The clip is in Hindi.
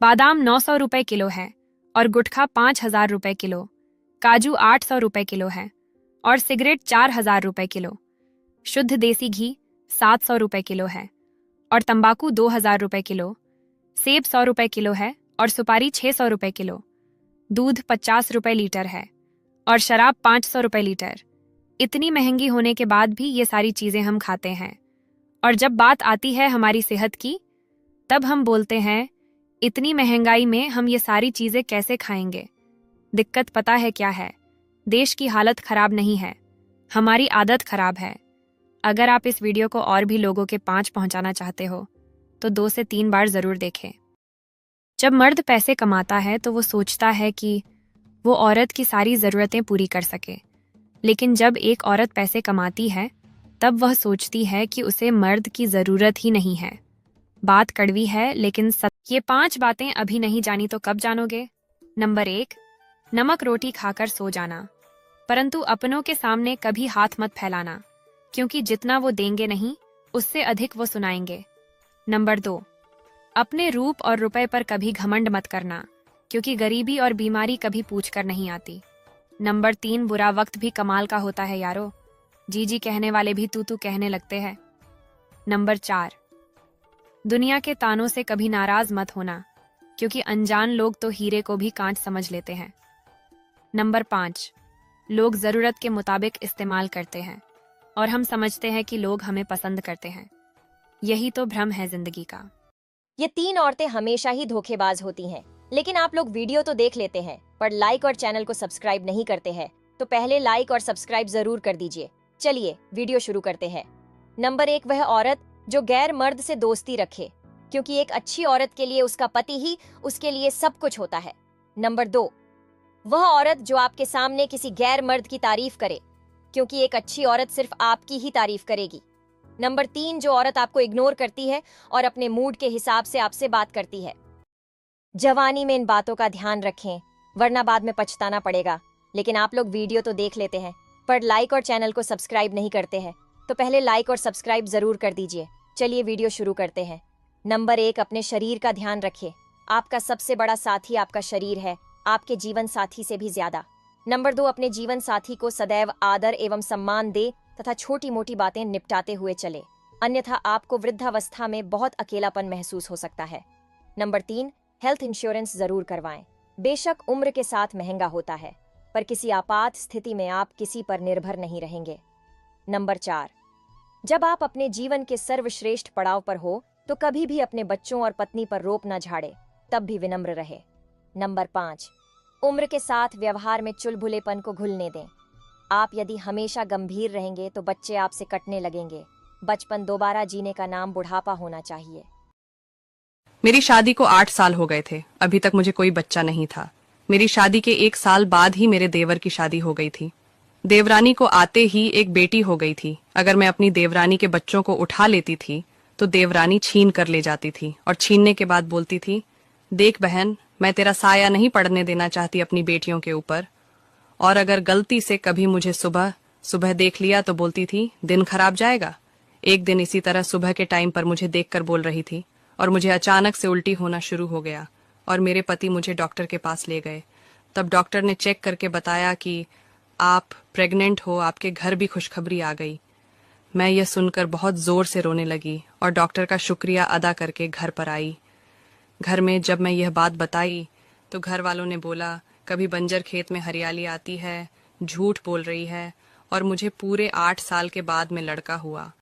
बादाम 900 रुपए किलो है और गुटखा 5,000 रुपए किलो, काजू 800 रुपए किलो है और सिगरेट 4,000 रुपए किलो। शुद्ध देसी घी 700 रुपए किलो है और तंबाकू 2,000 रुपए किलो। सेब 100 रुपए किलो है और सुपारी 600 रुपए किलो। दूध 50 रुपए लीटर है और शराब 500 रुपए लीटर। इतनी महंगी होने के बाद भी ये सारी चीजें हम खाते हैं, और जब बात आती है हमारी सेहत की, तब हम बोलते हैं इतनी महंगाई में हम ये सारी चीजें कैसे खाएंगे। दिक्कत पता है क्या है? देश की हालत खराब नहीं है, हमारी आदत खराब है। अगर आप इस वीडियो को और भी लोगों के पास पहुंचाना चाहते हो तो 2 से 3 बार जरूर देखें। जब मर्द पैसे कमाता है तो वो सोचता है कि वो औरत की सारी ज़रूरतें पूरी कर सके, लेकिन जब एक औरत पैसे कमाती है तब वह सोचती है कि उसे मर्द की ज़रूरत ही नहीं है। बात कड़वी है लेकिन ये 5 बातें अभी नहीं जानी तो कब जानोगे? नंबर 1, नमक रोटी खाकर सो जाना, परंतु अपनों के सामने कभी हाथ मत फैलाना, क्योंकि जितना वो देंगे नहीं उससे अधिक वो सुनाएंगे। नंबर 2, अपने रूप और रुपए पर कभी घमंड मत करना, क्योंकि गरीबी और बीमारी कभी पूछकर नहीं आती। नंबर 3, बुरा वक्त भी कमाल का होता है यारो, जी जी कहने वाले भी तू तू कहने लगते हैं। नंबर 4, दुनिया के तानों से कभी नाराज मत होना, क्योंकि अनजान लोग तो हीरे को भी कांच समझ लेते हैं। नंबर 5, लोग जरूरत के मुताबिक इस्तेमाल करते हैं और हम समझते हैं कि लोग हमें पसंद करते हैं। यही तो भ्रम है जिंदगी का। ये 3 औरतें हमेशा ही धोखेबाज होती हैं, लेकिन आप लोग वीडियो तो देख लेते हैं पर लाइक और चैनल को सब्सक्राइब नहीं करते हैं, तो पहले लाइक और सब्सक्राइब जरूर कर दीजिए। चलिए वीडियो शुरू करते हैं। नंबर 1, वह औरत जो गैर मर्द से दोस्ती रखे, क्योंकि एक अच्छी औरत के लिए उसका पति ही उसके लिए सब कुछ होता है। नंबर 2, वह औरत जो आपके सामने किसी गैर मर्द की तारीफ करे, क्योंकि एक अच्छी औरत सिर्फ आपकी ही तारीफ करेगी। नंबर 3, जो औरत आपको इग्नोर करती है और अपने मूड के हिसाब से आपसे बात करती है। जवानी में इन बातों का ध्यान रखें, वरना बाद में पछताना पड़ेगा। लेकिन आप लोग वीडियो तो देख लेते हैं पर लाइक और चैनल को सब्सक्राइब नहीं करते हैं, तो पहले लाइक और सब्सक्राइब जरूर कर दीजिए। चलिए वीडियो शुरू करते हैं। नंबर 1, अपने शरीर का ध्यान रखें। आपका सबसे बड़ा साथी आपका शरीर है, आपके जीवन साथी से भी ज्यादा। नंबर 2, अपने जीवन साथी को सदैव आदर एवं सम्मान दे तथा छोटी मोटी बातें निपटाते हुए चले, अन्यथा आपको वृद्धावस्था में बहुत अकेलापन महसूस हो सकता है। नंबर 3, हेल्थ इंश्योरेंस जरूर करवाएं। बेशक उम्र के साथ महंगा होता है, पर किसी आपात स्थिति में आप किसी पर निर्भर नहीं रहेंगे। नंबर 4, जब आप अपने जीवन के सर्वश्रेष्ठ पड़ाव पर हो तो कभी भी अपने बच्चों और पत्नी पर रोप न झाड़े, तब भी विनम्र रहे। नंबर 5, उम्र के साथ व्यवहार में चुलबुलेपन को घुलने दें। आप यदि हमेशा गंभीर रहेंगे तो बच्चे आपसे कटने लगेंगे। बचपन दोबारा जीने का नाम बुढ़ापा होना चाहिए। मेरी शादी को 8 साल हो गए थे, अभी तक मुझे कोई बच्चा नहीं था। मेरी शादी के 1 साल बाद ही मेरे देवर की शादी हो गई थी। देवरानी को आते ही एक बेटी हो गई थी। अगर मैं अपनी देवरानी के बच्चों को उठा लेती थी तो देवरानी छीन कर ले जाती थी और छीनने के बाद बोलती थी, देख बहन, मैं तेरा साया नहीं पड़ने देना चाहती अपनी बेटियों के ऊपर। और अगर गलती से कभी मुझे सुबह सुबह देख लिया तो बोलती थी, दिन खराब जाएगा। एक दिन इसी तरह सुबह के टाइम पर मुझे देखकर बोल रही थी और मुझे अचानक से उल्टी होना शुरू हो गया और मेरे पति मुझे डॉक्टर के पास ले गए। तब डॉक्टर ने चेक करके बताया कि आप प्रेग्नेंट हो, आपके घर भी खुशखबरी आ गई। मैं यह सुनकर बहुत जोर से रोने लगी और डॉक्टर का शुक्रिया अदा करके घर पर आई। घर में जब मैं यह बात बताई तो घर वालों ने बोला, कभी बंजर खेत में हरियाली आती है, झूठ बोल रही है। और मुझे पूरे 8 साल के बाद में लड़का हुआ।